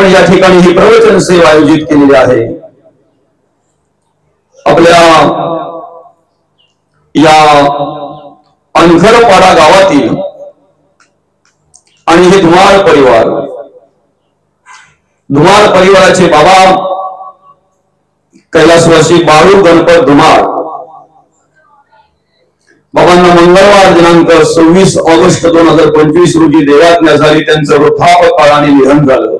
आपण या ठिकाणी ही प्रवचन सेवा आयोजित केलेली आहे। आपल्या या अनघरपाडा गावातील आणि हे धुमाळ परिवाराचे बाबा कैलासवासी बाळू गणपत धुमाळ, बाबांना मंगळवार दिनांक 26 ऑगस्ट 2025 रोजी देवाज्ञा झाली। त्यांचं वृद्धापकाळाने निधन झालं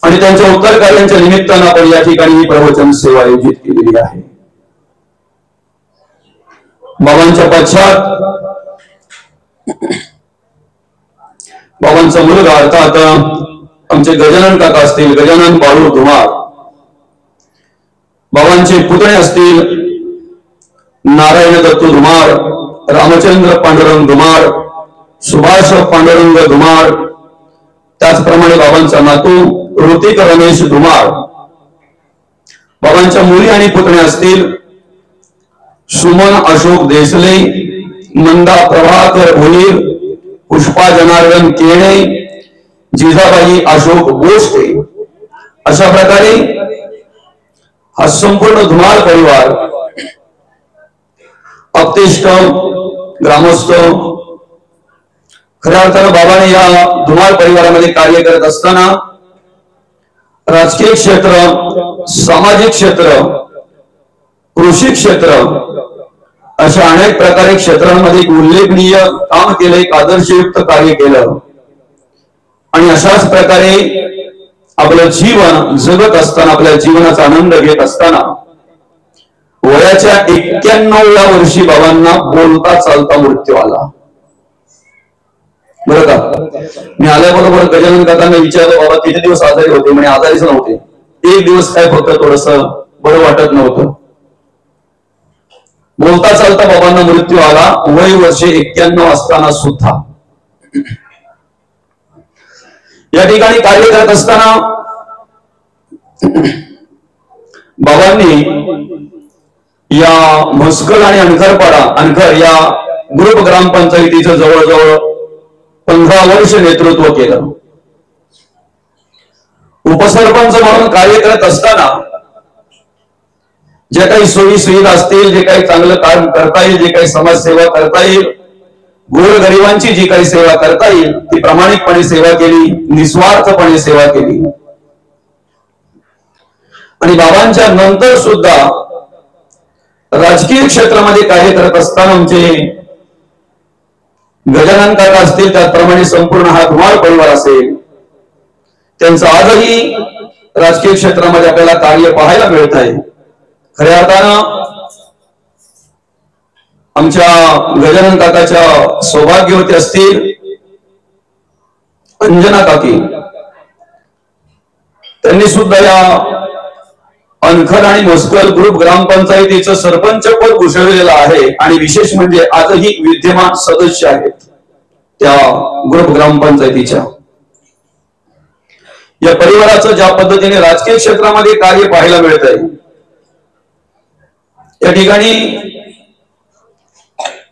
आणि त्यांच्या उत्तर कार्यांच्या निमित्तानं आपण या ठिकाणी ही प्रवचन सेवा आयोजित केलेली आहे। बाबांच्या पश्चात बाबांचा मुलगा अर्थात आमचे गजानन काका असतील, गजानन बाळू धुमाळ, बाबांचे पुतणे असतील नारायण दत्तू धुमाळ, रामचंद्र पांडुरंग धुमाळ, सुभाष पांडुरंग धुमाळ, त्याचप्रमाणे बाबांचा नातू ऋतिक रमेश धुमाळ, बाबांच्या मुली आणि पुतणे असतील सुमन अशोक देसले, नंदा प्रभाकर भोईर, पुष्पा जनार्दन केणे, जिजाबाई अशोक गोष्टे। अशा प्रकारे हा संपूर्ण धुमाळ परिवार अपतेष्ट ग्रामस्थ खऱ्या अर्थानं बाबाने या धुमाळ परिवारामध्ये कार्य करत असताना राजकीय क्षेत्र, सामाजिक क्षेत्र, कृषी क्षेत्र अशा अनेक प्रकारे क्षेत्रांमध्ये एक उल्लेखनीय काम केलं, एक आदर्शयुक्त कार्य केलं आणि अशाच प्रकारे आपलं जीवन जगत असताना, आपल्या जीवनाचा आनंद घेत असताना वयाच्या 91व्या वर्षी बाबांना बोलता चालता मृत्यू आला। बरं का, मी आल्याबरोबर गजानन काकांना विचारलं, बाबा किती दिवस आजारी होते? म्हणे आजारीच नव्हते, एक दिवस काय फक्त थोडस बरं वाटत नव्हतं। बोलता चालता बाबांना मृत्यू आला, वय वर्षे 91 असताना सुद्धा। या ठिकाणी कार्य करत असताना बाबांनी या म्हस्कल आणि अनघर या ग्रुप ग्रामपंचायतीचं जवळजवळ 15 वर्ष नेतृत्व केलं। उपसरपंच म्हणून कार्य करत असताना जे काही सोयी सुविधा असतील, जे काही चांगलं काम करता येईल, जे काही समाजसेवा करता येईल, गोरगरिबांची जी काही सेवा करता येईल ती प्रामाणिकपणे सेवा केली, निस्वार्थपणे सेवा केली। आणि बाबांच्या नंतर सुद्धा राजकीय क्षेत्रामध्ये कार्य करत असताना आमचे गजानन काका असतील, त्याचप्रमाणे संपूर्ण हा धुमाळ परिवार असेल, त्यांचं आजही राजकीय क्षेत्रामध्ये आपल्याला कार्य पाहायला मिळत आहे। खऱ्या अर्थानं आमच्या गजानन काकाच्या सौभाग्यवती असतील अंजना काकी, त्यांनी सुद्धा या अनखर आणि म्हस्कल ग्रुप ग्रामपंचायतीचं सरपंच पद घोषवलेलं आहे आणि विशेष म्हणजे आजही विद्यमान सदस्य आहेत त्या ग्रुप ग्रामपंचायतीच्या। या परिवाराचं ज्या पद्धतीने राजकीय क्षेत्रामध्ये कार्य पाहायला मिळत आहे, या ठिकाणी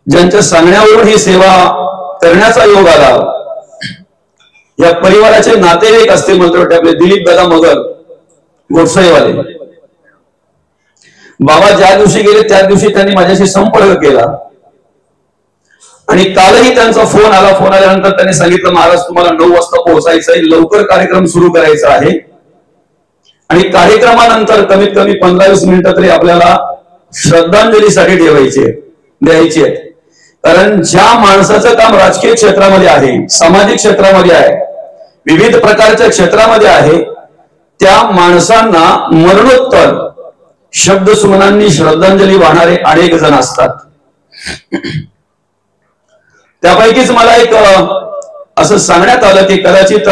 ज्यांच्या सांगण्यावरून ही सेवा करण्याचा योग आला, या परिवाराचे नातेवाईक असतील, म्हणतो आपले दिलीप दादा मगर गोडसाईवाले, बाबा ज्या दिवशी गेले त्या दिवशी त्यांनी माझ्याशी संपर्क केला आणि कालही त्यांचा फोन आला। फोन आल्यानंतर त्यांनी सांगितलं, महाराज तुम्हाला 9 वाजता पोहोचायचं आहे, लवकर कार्यक्रम सुरू करायचा आहे आणि कार्यक्रमानंतर कमीत कमी 15-20 मिनिटं तरी आपल्याला श्रद्धांजलीसाठी द्यायची आहे। कारण ज्या माणसाचं काम राजकीय क्षेत्रामध्ये आहे, सामाजिक क्षेत्रामध्ये आहे, विविध प्रकारच्या क्षेत्रामध्ये आहे, त्या माणसांना मरणोत्तर शब्द सुमनांनी श्रद्धांजली वाहणारे अनेक जण असतात। त्यापैकीच मला एक असं सांगण्यात आलं की कदाचित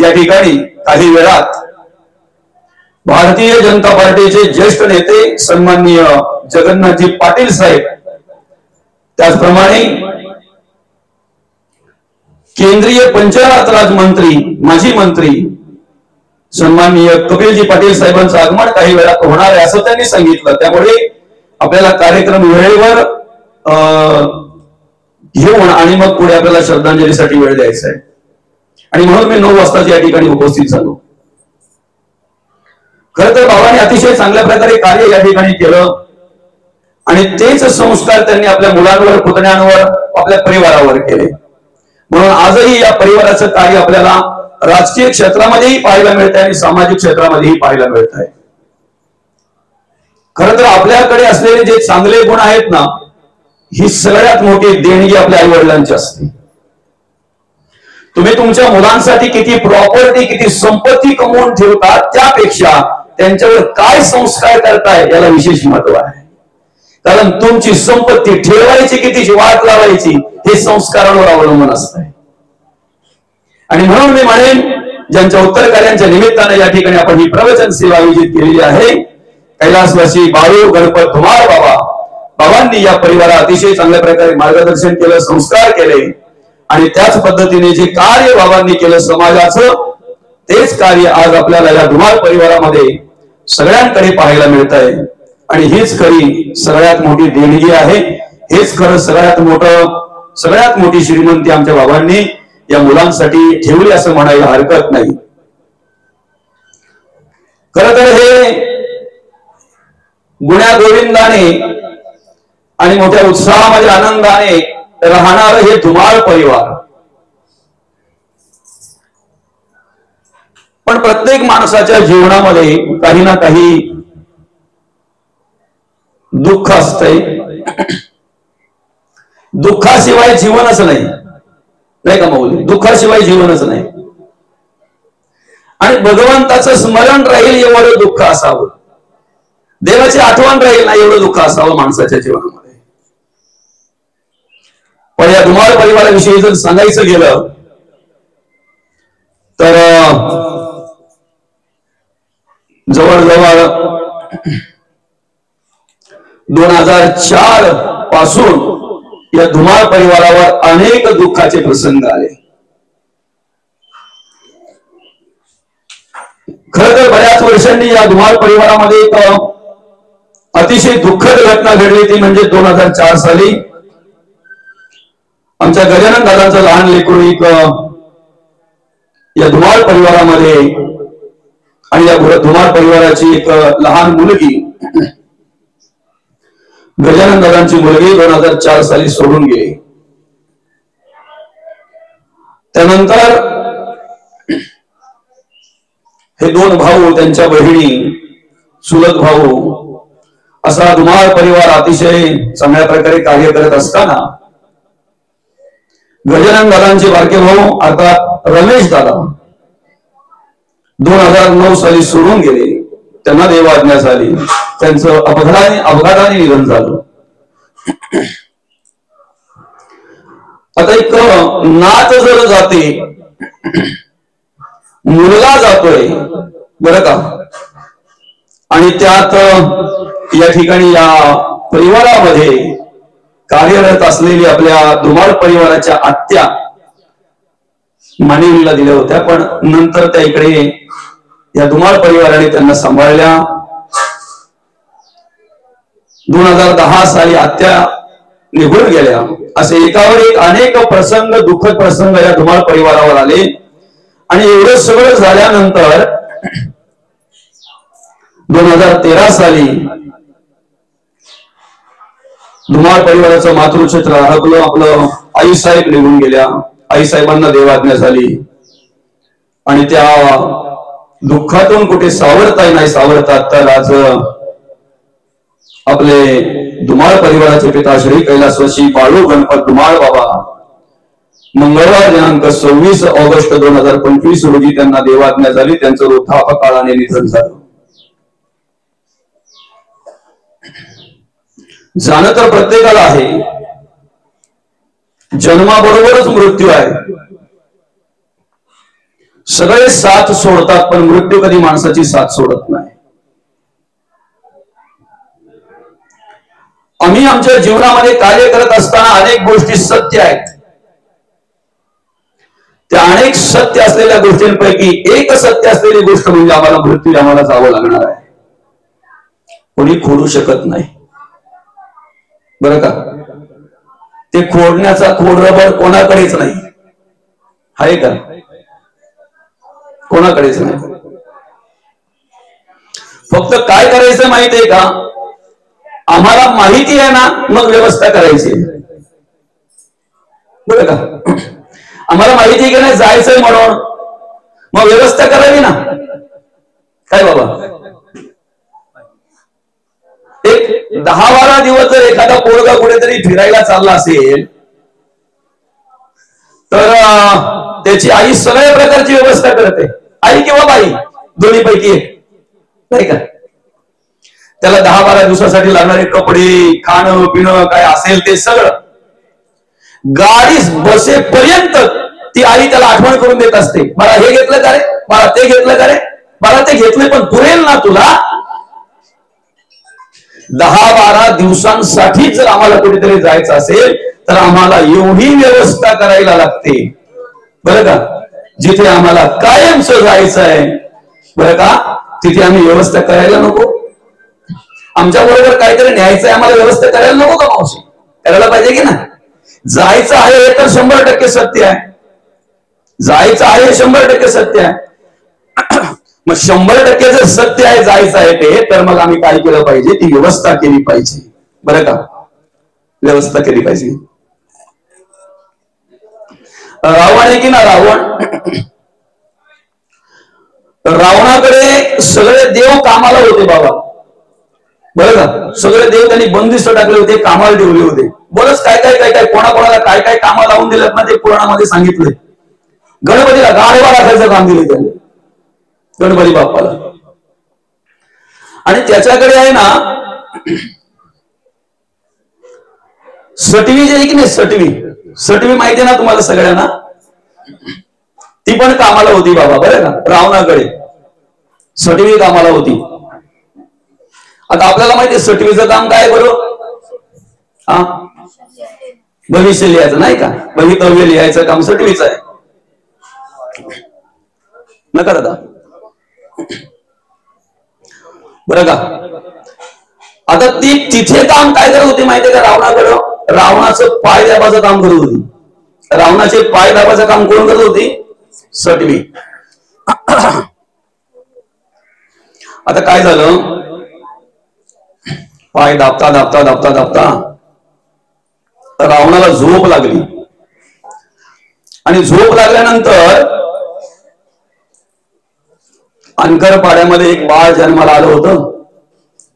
या ठिकाणी काही वेळात भारतीय जनता पार्टीचे ज्येष्ठ नेते सन्माननीय जगन्नाथजी पाटील साहेब, त्याचप्रमाणे केंद्रीय पंचायत राज मंत्री, माजी मंत्री सन्माननीय कपिलजी पाटील साहेबांचं आगमन काही वेळात होणार आहे असं त्यांनी सांगितलं। त्यामुळे आपल्याला कार्यक्रम वेळेवर घेऊन आणि मग पुढे आपल्याला श्रद्धांजलीसाठी वेळ द्यायचा आहे। आणि म्हणून मी 9 वाजता या ठिकाणी उपस्थित झालो. खरं तर बाबांनी अतिशय चांगल्या प्रकारे कार्य या ठिकाणी केलं आणि तेच संस्कार त्यांनी आपल्या मुलांवर, पुतण्यांवर, आपल्या परिवारावर केले. म्हणून आजही या परिवाराचं कार्य आपल्याला राजकीय क्षेत्रामध्येही पाहायला मिळत आहे आणि सामाजिक क्षेत्रामध्येही पाहायला मिळत आहे. खरं तर आपल्याकडे असलेले जे चांगले गुण आहेत ना, ही सगळ्यात मोठी देणगी आपल्या आई वडिलांची असते. तुम्ही तुमच्या मुलांसाठी किती प्रॉपर्टी, किती संपत्ती कमवून ठेवता, त्यापेक्षा त्यांच्यावर काय संस्कार करताय याला विशेष महत्व आहे. कारण तुमची संपत्ती ठेवायची किती, वाट लावायची, हे संस्कारांवर अवलंबून असत आहे. आणि म्हणून मी म्हणेन, ज्यांच्या उत्तर कार्यांच्या निमित्ताने या ठिकाणी आपण ही प्रवचन सेवा आयोजित केलेली आहे, कैलासवासी बाळू गणपत धुमाळ बाबांनी या परिवाराला अतिशय चांगल्या प्रकारे मार्गदर्शन केलं, संस्कार केले आणि त्याच पद्धतीने जे कार्य बाबांनी केलं समाजाचं, तेच कार्य आज आपल्याला या धुमाळ परिवारामध्ये सगळ्यांकडे पाहायला मिळत आहे. आणि हीच खरी सगळ्यात मोठी देणगी आहे. हेच खरं सगळ्यात मोठी श्रीमंती आमच्या बाबांनी या मुलांसाठी ठेवली असं म्हणायला हरकत नाही. खरं तर हे गुण्या गोविंदाने आणि मोठ्या उत्साहामध्ये आनंदाने राहणार हे धुमाळ परिवार. पण प्रत्येक माणसाच्या जीवनामध्ये काही ना काही दुःख असतंय. दुःखाशिवाय जीवनच नाही, नाही का माऊली? दुःखाशिवाय जीवनच नाही. आणि भगवंताचं स्मरण राहील एवढं दुःख असावं, देवाची आठवण राहील ना एवढं दुःख असावं माणसाच्या जीवनामध्ये. पण या धुमाळ परिवाराविषयी जर सांगायचं गेलं तर जवळजवळ 2004 पासून या धुमाळ परिवारावर अनेक दुःखाचे प्रसंग आले. खरं तर बऱ्याच वर्षांनी या धुमाळ परिवारामध्ये एक अतिशय दुःखद घटना घडली. ती म्हणजे 2004 साली आमच्या गजानन दादांचं लहान लेकरू एक या धुमाळ परिवारामध्ये आणि या धुमाळ परिवाराची एक लहान मुलगी, गजानन दादांची मुलगी 2004 साली सोडून गेली. त्यानंतर हे 2 भाऊ, त्यांच्या बहिणी, चुलत भाऊ, असा धुमाळ परिवार अतिशय चांगल्या प्रकारे कार्य करत असताना गजानन दादांचे बारके भाऊ अर्थात रमेश दादा 2009 साली सोडून गेले. त्यांना देवाज्ञा झाली. त्यांचं अपघाताने निधन झालं. आता एक नात जर जाते, मुलगा जातोय बरं का, आणि त्यात या ठिकाणी या परिवारामध्ये कार्यरत असलेली आपल्या धुमाळ परिवाराच्या आत्या मानिवलीला दिल्या होत्या. पण नंतर त्या इकडे या धुमाळ परिवाराने त्यांना सांभाळल्या. 2010 साली आत्या निघून गेल्या. असे एकावर एक अनेक प्रसंग, दुःखद प्रसंग या धुमाळ परिवारावर आले. आणि एवढं सगळं झाल्यानंतर 2013 साली धुमाळ परिवाराचं मातृक्षेत्र हरपलं. आपलं आई साहेब निघून गेल्या. आई साहेबांना देवाज्ञा झाली. आणि त्या दुःखातून कुठे सावरता नाही सावरतात तर आज आपले धुमाळ परिवाराचे पिता श्री कैलासवासी बाळू गणपत धुमाळ बाबा मंगळवार दिनांक 26 ऑगस्ट 2025 रोजी त्यांना देवाज्ञा झाली. त्यांचं वृद्धापकाळाने निधन झालं. जाणं तर प्रत्येकाला आहे, जन्माबरोबरच मृत्यू आहे. सगळे साथ सोडतात पण मृत्यू कधी माणसाची साथ सोडत नाही. आम्ही आमच्या जीवनामध्ये कार्य करत असताना अनेक गोष्टी सत्य आहेत. त्या अनेक सत्य असलेल्या गोष्टींपैकी एक सत्य असलेली गोष्ट म्हणजे आम्हाला मृत्यू आम्हाला जावं लागणार आहे. कोणी खोडू शकत नाही बरं का. ते खोडण्याचा खोड रबर कोणाकडेच नाही आहे का. कोणाकडेच नाही. फक्त काय करायचं माहितीये का, आम्हाला माहिती आहे ना, मग व्यवस्था करायची. बरं का, आम्हाला माहिती आहे की नाही जायचंय म्हणून, मग व्यवस्था करावी ना. काय बाबा, एक 10-12 दिवस जर एखादा पोरगा कुठेतरी फिरायला चालला असेल तर त्याची आई सगळ्या प्रकारची व्यवस्था करते. आई किंवा बाई दोन्ही पैकी एक, नाही का. त्याला 10-12 दिवसासाठी लागणारे कपडे, खाणं पिणं काय असेल ते सगळं, गाडी बसेपर्यंत ती आई त्याला आठवण करून देत असते. मला हे घेतलं का रे, मला ते घेतलं का रे, मला ते घेतले पण पुरेल ना तुला. 10-12 दिवसांसाठी जर आम्हाला कुठेतरी जायचं असेल तर आम्हाला एवढी व्यवस्था करायला लागते. बरं का, जिथे आम्हाला कायमच जायचं आहे, बरं का, तिथे आम्ही व्यवस्था करायला नको. आमच्या बरोबर काहीतरी न्यायचंय, आम्हाला व्यवस्था करायला नको का मावशी? करायला पाहिजे की ना. जायचं आहे हे तर 100% सत्य आहे. जायचं आहे हे 100% सत्य आहे. मग 100% जर सत्य आहे जायचं आहे ते, तर मग आम्ही काय केलं पाहिजे, ती व्यवस्था केली पाहिजे. बरं का, व्यवस्था केली पाहिजे. रावण आहे की ना, रावणाकडे सगळे देव कामाला होते बाबा. बरं का, सगळे देव त्यांनी बंदिस्त टाकले होते, कामाला ठेवले होते. बरंच काय काय काय काय कोणाकोणाला काय काय कामं लावून दिलेत ना, ते पुराणामध्ये सांगितलंय. गणपतीला गाढवा राखायचं काम दिले त्यांनी, गणपती बाप्पाला. आणि त्याच्याकडे आहे ना सटवी जी आहे की नाही, सटवी माहिती आहे ना तुम्हाला सगळ्यांना, ती पण कामाला होती बाबा. बरं का, रावणाकडे सटवी कामाला होती. आता आपल्याला माहिती आहे सटवीचं काम काय बरोबर, हा, भविष्य लिहायचं नाही का, भवितव्य लिहायचं काम सटवीचं आहे. नका दादा. बरं का, आता ती तिथे काम काय करत होती माहितीये का, रावणाकडं रावणाचं पाय दाबाचं काम करत होती. रावणाचे पाय दाबाचं काम कोण करत होती, सटवी. आता काय झालं, पाय दाबता दाबता दाबता दाबता रावणाला झोप लागली. आणि झोप लागल्यानंतर अंकरपाड्यामध्ये एक बाळ जन्माला आलं होतं,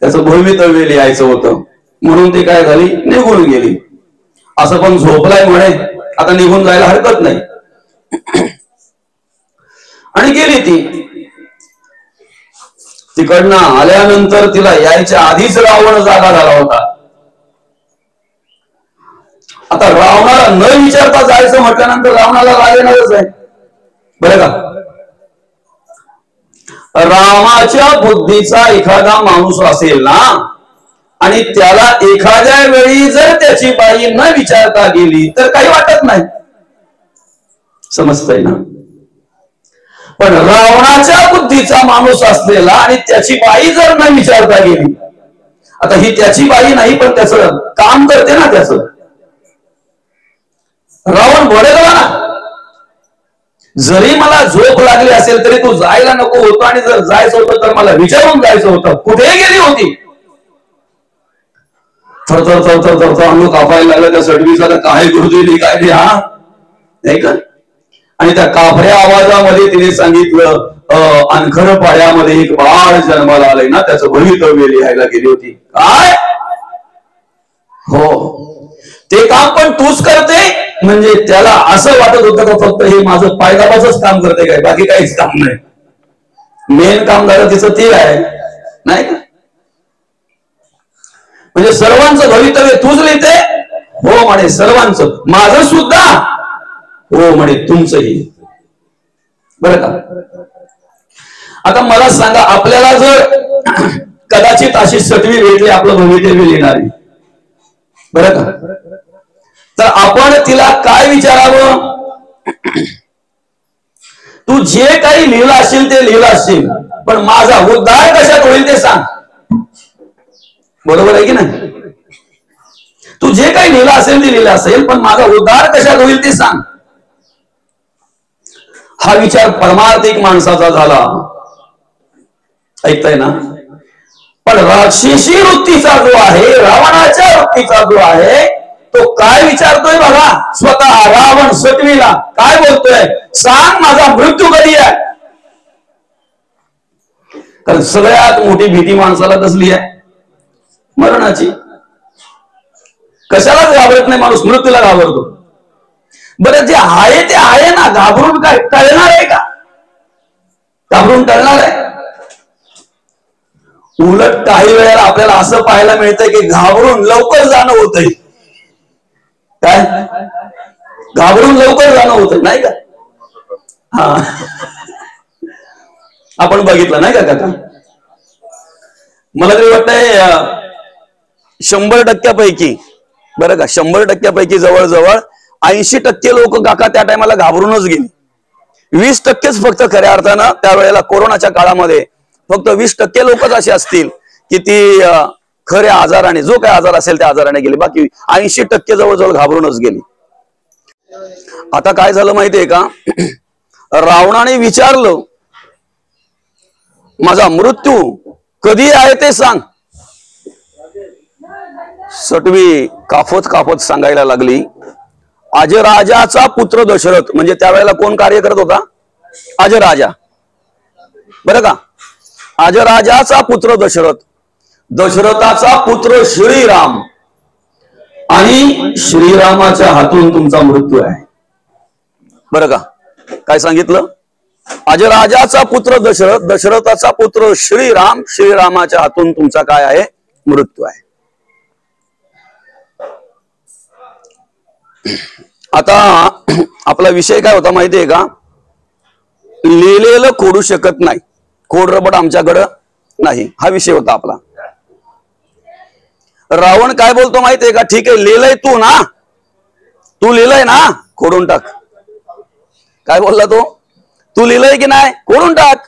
त्याचं भवितव्य लिहायचं होतं, म्हणून ती काय झाली, निघून गेली. असं पण झोपलाय म्हणे, आता निघून जायला हरकत नाही. आणि गेली ती. तिकडनं आल्यानंतर तिला यायच्या आधीच रावण जागा झाला होता. आता रावणाला न विचारता जायचं म्हटल्यानंतर रावणाला राग येणारच आहे. बरं का, रामाच्या बुद्धीचा एखादा माणूस असेल ना, आणि त्याला एखाद्या वेळी जर त्याची बाई न विचारता गेली तर काही वाटत नाही, समजतंय ना. पण रावणाच्या बुद्धीचा माणूस असलेला आणि त्याची बाई जर न विचारता गेली, आता ही त्याची बाई नाही पण त्याचं काम करते ना, त्याचं रावण बोलेला ना, जरी मला झोप लागली असेल तरी तू जायला नको होतं, आणि जर जायचं होतं तर मला विचारून जायचं होतं, कुठे गेली होती. थरथर थरथर थरथर अंग कापायला लागलं त्या सटवीचा, काय गुरुजी काय ते, हा नाही का. आणि त्या कापऱ्या आवाजामध्ये तिने सांगितलं, अनखर पाड्यामध्ये एक बाळ जन्माला आलंय ना, त्याचं भवितव्य लिहायला गेली होती. काय, हो, ते काम पण तूच करते. म्हणजे त्याला असं वाटत होतं का फक्त हे माझं पायदाबाचंच काम करते काय, बाकी काहीच काम नाही. मेन काम झालं तिचं ते आहे, नाही का. म्हणजे सर्वांचं भवितव्य तूच लिहिते, हो म्हणे, सर्वांचं, माझं सुद्धा, हो म्हणे, तुमचंही. बरं का, आता मला सांगा, आपल्याला जर कदाचित अशी सटवी भेटली आपलं भवितव्य लिहिणारी, बरं का, तर आपण तिला काय विचारावं, तू जे काही लिहिलं असेल ते लिहिलं असेल, पण माझा उद्धार कशात होईल ते सांग. बरोबर आहे की नाही. तू जे काही लिहिलं असेल ते लिहिलं असेल, पण माझा उद्धार कशात होईल ते सांग. हा विचार परमार्थिक माणसाचा झाला, ऐकताय ना? पण राक्षसी वृत्तीचा जो आहे, रावणाच्या वृत्तीचा जो आहे, तो काय विचारतोय बघा. स्वतः रावण सटवीला काय बोलतोय, सांग माझा मृत्यू कधी आहे. कारण सगळ्यात मोठी भीती माणसाला कसली आहे, मरणाची. कशालाच घाबरत नाही माणूस, मृत्यूला घाबरतो. बरं जे आहे ते आहे ना, घाबरून काय टळणार आहे का? घाबरून टळणार आहे? उलट काही वेळेला आपल्याला असं पाहायला मिळतंय की घाबरून लवकर जाणं होतंय. काय घाबरून लवकर जाणं होतंय, नाही का? हा, आपण बघितलं नाही का काका? मला तरी वाटतंय 100% बरं का, 100% जवळजवळ 80% लोक काका त्या टायमाला घाबरूनच गेली. 20% फक्त खऱ्या अर्थानं त्यावेळेला कोरोनाच्या काळामध्ये फक्त 20% लोकच असे असतील की ती खऱ्या आजाराने, जो काय आजार असेल त्या आजाराने गेली. बाकी 80% जवळजवळ घाबरूनच गेली. आता काय झालं माहितीये का, रावणाने विचारलं माझा मृत्यू कधी आहे ते सांग. सटवी काफत काफत सांगायला लागली, अजराजाचा पुत्र दशरथ. म्हणजे त्यावेळेला कोण कार्य करत होता, अजराजा. बरं का, अजराजाचा पुत्र दशरथ, दशरथाचा पुत्र श्रीराम, आणि श्रीरामाच्या हातून तुमचा मृत्यू आहे. बरं का, काय सांगितलं, अजराजाचा पुत्र दशरथ, दशरथाचा पुत्र श्रीराम, श्रीरामाच्या हातून तुमचा काय आहे, मृत्यू आहे. आता आपला विषय काय होता माहितीये का, लिहिलेलं खोडू शकत नाही, खोड रबड आमच्याकडं नाही, हा विषय होता आपला. रावण काय बोलतो माहितीये का, ठीक आहे लिहिलंय तू ना, तू लिहिलंय ना, खोडून टाक. काय बोलला तो, तू लिहिलंय की नाही, खोडून टाक.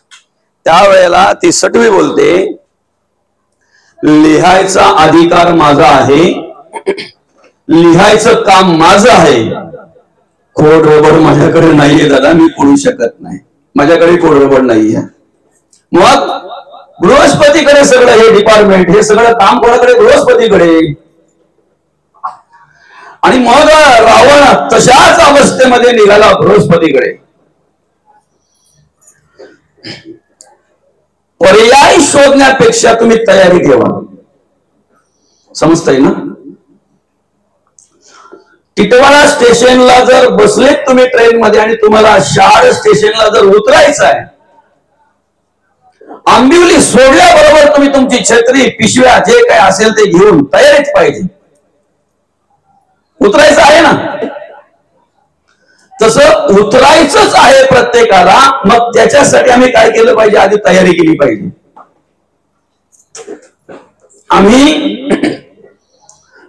त्यावेळेला ती सटवी बोलते, लिहायचा अधिकार माझा आहे, लिहायचं काम माझं आहे, खोड रबड माझ्याकडे नाहीये दादा, मी खोडू शकत नाही, माझ्याकडे खोड रबड नाहीये. मग बृहस्पतीकडे सगळं हे डिपार्टमेंट, हे सगळं काम कोणाकडे, बृहस्पतीकडे. आणि मग रावण तशाच अवस्थेमध्ये निघाला बृहस्पतीकडे. पर्याय शोधण्यापेक्षा तुम्ही तयारी ठेवा, समजताय ना? टिटवाळा स्टेशनला जर बसलेत तुम्ही ट्रेन मध्ये आणि तुम्हाला शार स्टेशनला जर उतरायचं आहे, आंबिवली सोडल्याबरोबर तुम्ही तुमची छत्री, पिशव्या, जे काय असेल ते घेऊन तयारीच पाहिजे. उतरायचं आहे ना, तसं उतरायचंच आहे प्रत्येकाला. मग त्याच्यासाठी आम्ही काय केलं पाहिजे, आधी तयारी केली पाहिजे. आम्ही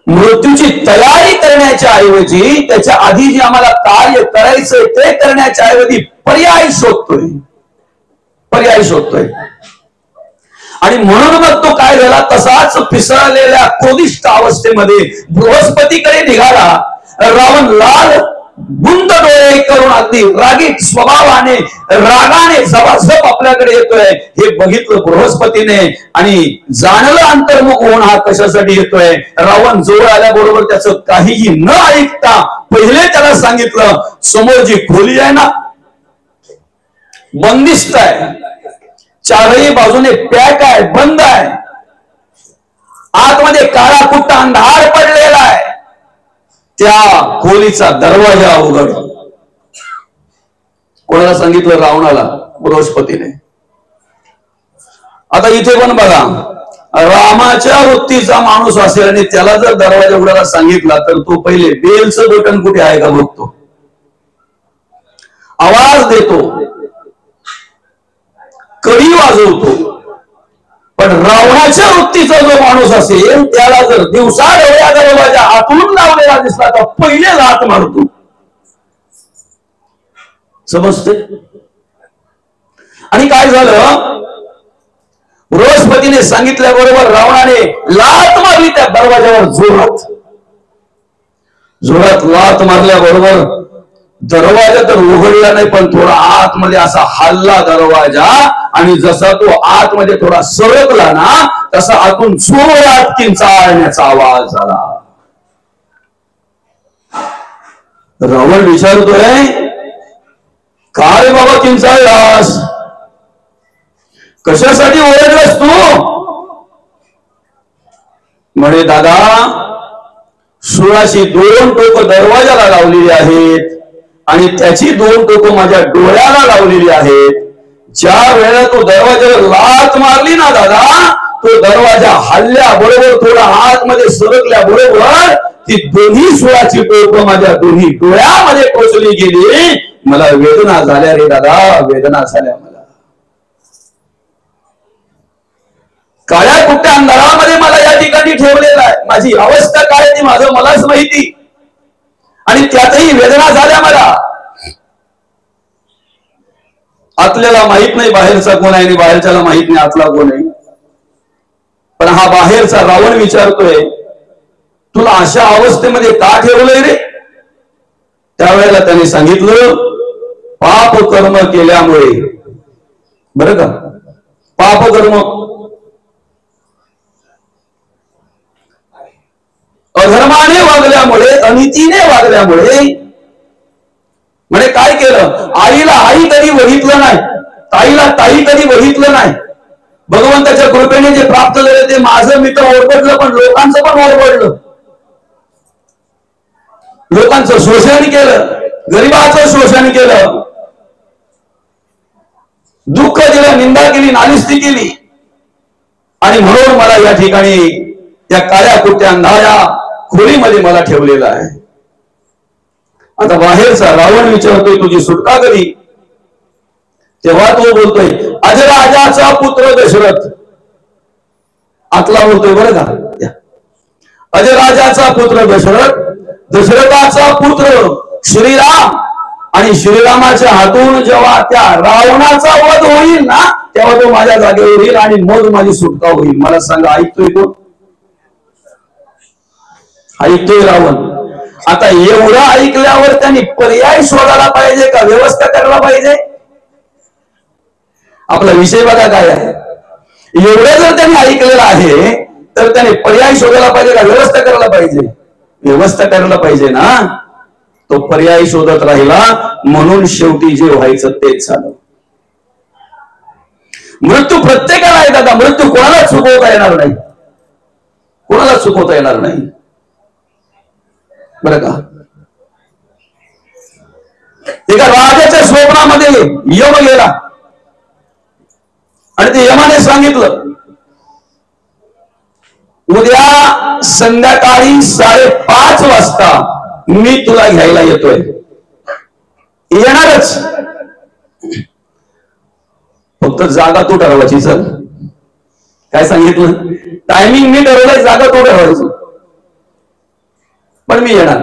मृत्यूची तयारी करण्याच्या ऐवजी त्याच्या आधी जे आम्हाला कार्य करायचंय ते करण्याच्या ऐवजी पर्याय शोधतोय, पर्याय शोधतोय. आणि म्हणून मग तो काय झाला, तसाच पिसळलेल्या क्रोधिष्ठ अवस्थेमध्ये बृहस्पतीकडे निघाला. रावण लाल गुंद डोळे करून अगदी रागीट स्वभावाने, रागाने जबाजब आपल्याकडे येतोय. हे बघितलं बृहस्पतीने आणि जाणलं अंतर्मुख होऊन हा कशासाठी येतोय. रावण जवळ आल्याबरोबर त्याचं काहीही न ऐकता पहिले त्याला सांगितलं, समोर जी खोली आहे ना, बंदिस्त आहे, चारही बाजूने पॅक आहे, बंद आहे, आतमध्ये काळा कुट्टा अंधार पडलेला आहे, त्या खोलीचा दरवाजा उघड. कोणाला सांगितलं, रावणाला, बृहस्पतीने. आता इथे पण बघा, रामाच्या वृत्तीचा माणूस असेल आणि त्याला जर दरवाजा उघडायला सांगितला तर तो पहिले बेलचं बटन कुठे आहे का बघतो, आवाज देतो, कडी वाजवतो. पण रावणाच्या वृत्तीचा जो माणूस असेल त्याला जर दिवसा डोळ्या दरवाजा आतून लावलेला दिसला तर पहिले लाथ मारतो, समजते? आणि काय झालं, बृहस्पतीने सांगितल्याबरोबर रावणाने लाथ मारली त्या दरवाजावर, जोरात जोरात लाथ मारल्याबरोबर दरवाजा तर उघडला नाही, पण थोडा आतमध्ये असा हल्ला दरवाजा, आणि जसा तो आतमध्ये थोडा सरकला ना, तसा आतून जोरात किंचाळण्याचा आवाज आला. रावण विचारतोय, काय बाबा किंचाळलास, कशासाठी ओरडलास तू? म्हणे दादा, सुळाशी 2 टोकं दरवाजाला लावलेली आहेत आणि त्याची 2 टोकं माझ्या डोळ्याला लावलेली आहेत. ज्या वेळेला तो दरवाजाला लाथ मारली ना दादा, तो दरवाजा हल्ल्याबरोबर थोडा आतमध्ये सरकल्याबरोबर ती दोन्ही सुळाची टोकं माझ्या दोन्ही डोळ्यामध्ये टोचली गेली. मला वेदना झाल्या रे दादा, वेदना झाल्या मला. काळ्या कुट्या अंधारामध्ये मला या ठिकाणी ठेवलेलं आहे. माझी अवस्था काय ती माझं मलाच माहिती, आणि त्यातही वेदना झाल्या मला. आतल्याला माहित नाही बाहेरचा कोण आहे, आणि बाहेरच्याला माहित नाही आतला कोण आहे. पण हा बाहेरचा रावण विचारतोय, तुला अशा अवस्थेमध्ये का ठेवलंय रे? त्यावेळेला त्याने सांगितलं, पाप कर्म केल्यामुळे. बरं का, पाप कर्म, अधर्माने वागल्यामुळे, अनितीने वागल्यामुळे. म्हणजे काय केलं, आईला आई कधी बघितलं नाही, ताईला ताई कधी बघितलं नाही. भगवंताच्या कृपेने जे प्राप्त झाले ते माझं मी तर ओरबडलं, पण लोकांचं पण ओरबडलं. लोकांचं शोषण केलं, गरिबाचं शोषण केलं, दुःख दिलं, निंदा केली, नालिस्ती केली. आणि म्हणून मला या ठिकाणी या काळ्या कुट्या अंधाऱ्या खोलीमध्ये मला ठेवलेला आहे. आता बाहेरचा रावण विचारतोय, तुझी सुटका कधी? तेव्हा तो बोलतोय, अजराजाचा पुत्र दशरथ. आतला बोलतोय बरं का, अजराजाचा पुत्र दशरथ, दशरथाचा पुत्र श्रीराम, आणि श्रीरामाच्या हातून जेव्हा त्या रावणाचा वध होईल ना, तेव्हा तो माझ्या जागेवर येईल आणि मग माझी सुटका होईल. मला सांगा, ऐकतोय कोण? ऐकतोय रावण. आता एवढं ऐकल्यावर त्यांनी पर्याय शोधायला पाहिजे का व्यवस्था करायला पाहिजे? आपला विषय बघा काय आहे. एवढं जर त्यांनी ऐकलेलं आहे तर त्याने पर्याय शोधायला पाहिजे का व्यवस्था करायला पाहिजे? व्यवस्था करायला पाहिजे ना. तो पर्याय शोधत राहिला, म्हणून शेवटी जे व्हायचं तेच झालं. मृत्यू प्रत्येकाला आहे दादा, मृत्यू कोणाला चुकवता येणार नाही, कोणाला चुकवता येणार नाही. बरं का, एका राजाच्या स्वप्नामध्ये यम गेला आणि ते यमाने सांगितलं, उद्या संध्याकाळी 5:30 वाजता मी तुला घ्यायला येतोय. येणारच, फक्त जागा तू ठरवायची. सर काय सांगितलं? टायमिंग मी ठरवलंय, जागा तू ठरवायची, पण मी येणार.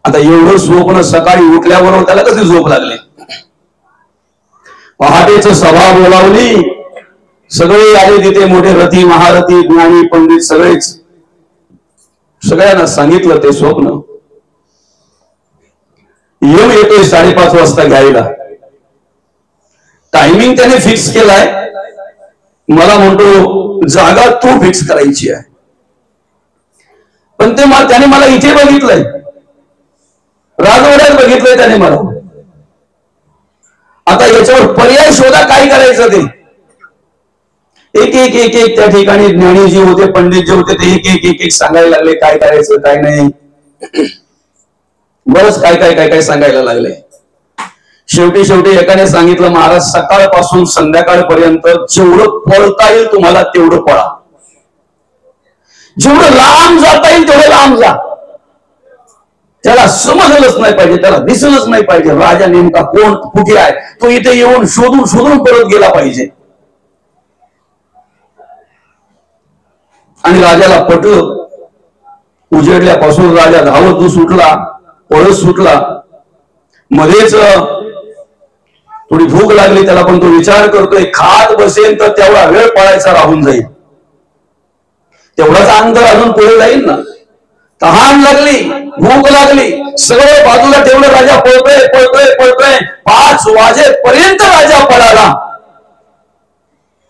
आता एवढं स्वप्न सकाळी उठल्याबरोबर त्याला कशी झोप लागली. पहाटेच सभा बोलावली, सगळे आले तिथे, मोठे रथी महारथी ज्ञानी पंडित सगळेच. सगळ्यांना सांगितलं ते स्वप्न. यम येतोय 5:30 वाजता घ्यायला. टायमिंग त्याने फिक्स केलाय. मला म्हणतो जागा तू फिक्स करायची आहे, पण ते त्याने मला इथे बघितलंय, राजवाड्यात बघितलंय त्याने मला. आता याच्यावर पर्याय शोधा, काय करायचं ते. एक एक एक एक त्या ठिकाणी ज्ञानी जे होते, पंडित जे होते, ते एक एक एक एक सांगायला लागले काय करायचं काय नाही. बरंच काय काय काय काय सांगायला लागले. शेवटी एकाने सांगितलं, महाराज सकाळपासून संध्याकाळपर्यंत जेवढं पळता येईल तुम्हाला तेवढं पळा, जेवढं लांब जाता येईल तेवढं लांब जा. त्याला समजलंच नाही पाहिजे, त्याला दिसलंच नाही पाहिजे राजा नेमका कोण कुठे आहे. तो इथे येऊन शोधून शोधून परत गेला पाहिजे. आणि राजाला पटलं. उजेडल्यापासून राजा धावत सुटला, पळत सुटला. मध्येच थोडी भूक लागली त्याला, पण तो विचार करतोय खात बसेल तर तेवढा वेळ पळायचा राहून जाईल, तेवढाच अंतर अजून पुढे जाईल ना. तहान लागली, भूक लागली, सगळं बाजूला ठेवलं, राजा पळतोय पळतोय पळतोय, 5 वाजेपर्यंत राजा पळाला,